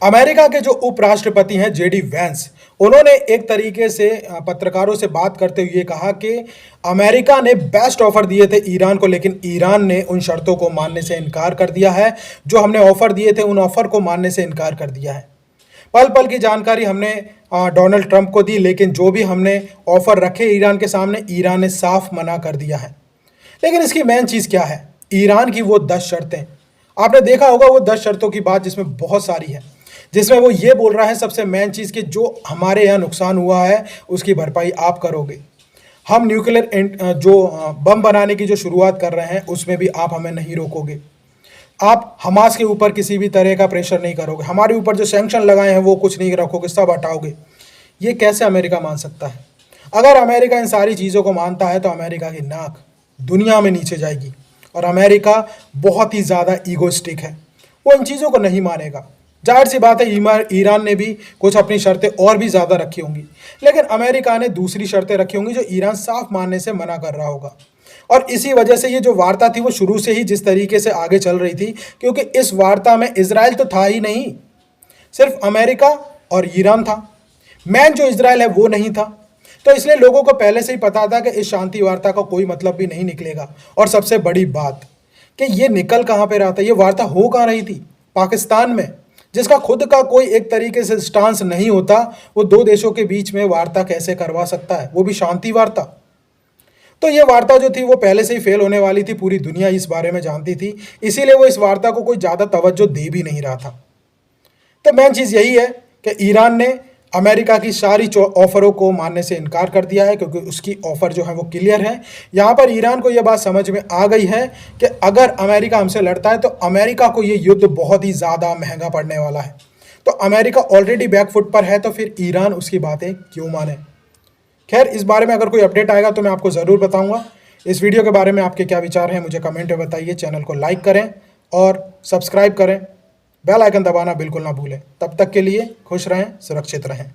America के जो उपराष्ट्रपति हैं जेडी वैंस, उन्होंने एक तरीके से पत्रकारों से बात करते हुए कहा कि अमेरिका ने बेस्ट ऑफर दिए थे ईरान को, लेकिन ईरान ने उन शर्तों को मानने से इनकार कर दिया है। जो हमने ऑफर दिए थे उन ऑफर को मानने से इनकार कर दिया है। पल पल की जानकारी हमने डोनाल्ड ट्रंप को दी, लेकिन जो भी हमने ऑफर रखे ईरान के सामने, ईरान ने साफ मना कर दिया है। लेकिन इसकी मेन चीज़ क्या है? ईरान की वो 10 शर्तें। आपने देखा होगा वो 10 शर्तों की बात, जिसमें बहुत सारी है, जिसमें वो ये बोल रहा है सबसे मेन चीज़ कि जो हमारे यहाँ नुकसान हुआ है उसकी भरपाई आप करोगे। हम न्यूक्लियर जो बम बनाने की जो शुरुआत कर रहे हैं उसमें भी आप हमें नहीं रोकोगे। आप हमास के ऊपर किसी भी तरह का प्रेशर नहीं करोगे। हमारे ऊपर जो सैंक्शन लगाए हैं वो कुछ नहीं रखोगे, सब हटाओगे। ये कैसे अमेरिका मान सकता है? अगर अमेरिका इन सारी चीज़ों को मानता है तो अमेरिका की नाक दुनिया में नीचे जाएगी। और अमेरिका बहुत ही ज़्यादा ईगोइस्टिक है, वो इन चीज़ों को नहीं मानेगा। जाहिर सी बात है ईरान ने भी कुछ अपनी शर्तें और भी ज़्यादा रखी होंगी, लेकिन अमेरिका ने दूसरी शर्तें रखी होंगी जो ईरान साफ मानने से मना कर रहा होगा। और इसी वजह से ये जो वार्ता थी वो शुरू से ही जिस तरीके से आगे चल रही थी, क्योंकि इस वार्ता में इजराइल तो था ही नहीं, सिर्फ अमेरिका और ईरान था। मैन जो इजराइल है वो नहीं था। तो इसलिए लोगों को पहले से ही पता था कि इस शांति वार्ता का कोई मतलब भी नहीं निकलेगा। और सबसे बड़ी बात कि ये निकल कहाँ पे रहा था, ये वार्ता हो कहाँ रही थी? पाकिस्तान में, जिसका खुद का कोई एक तरीके से स्टांस नहीं होता, वो दो देशों के बीच में वार्ता कैसे करवा सकता है, वो भी शांति वार्ता? तो ये वार्ता जो थी वो पहले से ही फेल होने वाली थी, पूरी दुनिया इस बारे में जानती थी, इसीलिए वो इस वार्ता को कोई ज़्यादा तवज्जो दे भी नहीं रहा था। तो मेन चीज़ यही है कि ईरान ने अमेरिका की सारी ऑफरों को मानने से इनकार कर दिया है, क्योंकि उसकी ऑफर जो है वो क्लियर है। यहाँ पर ईरान को ये बात समझ में आ गई है कि अगर अमेरिका हमसे लड़ता है तो अमेरिका को ये युद्ध बहुत ही ज़्यादा महंगा पड़ने वाला है। तो अमेरिका ऑलरेडी बैकफुट पर है, तो फिर ईरान उसकी बातें क्यों माने? खैर, इस बारे में अगर कोई अपडेट आएगा तो मैं आपको ज़रूर बताऊँगा। इस वीडियो के बारे में आपके क्या विचार हैं मुझे कमेंट में बताइए। चैनल को लाइक करें और सब्सक्राइब करें, बेल आइकन दबाना बिल्कुल ना भूलें। तब तक के लिए खुश रहें, सुरक्षित रहें।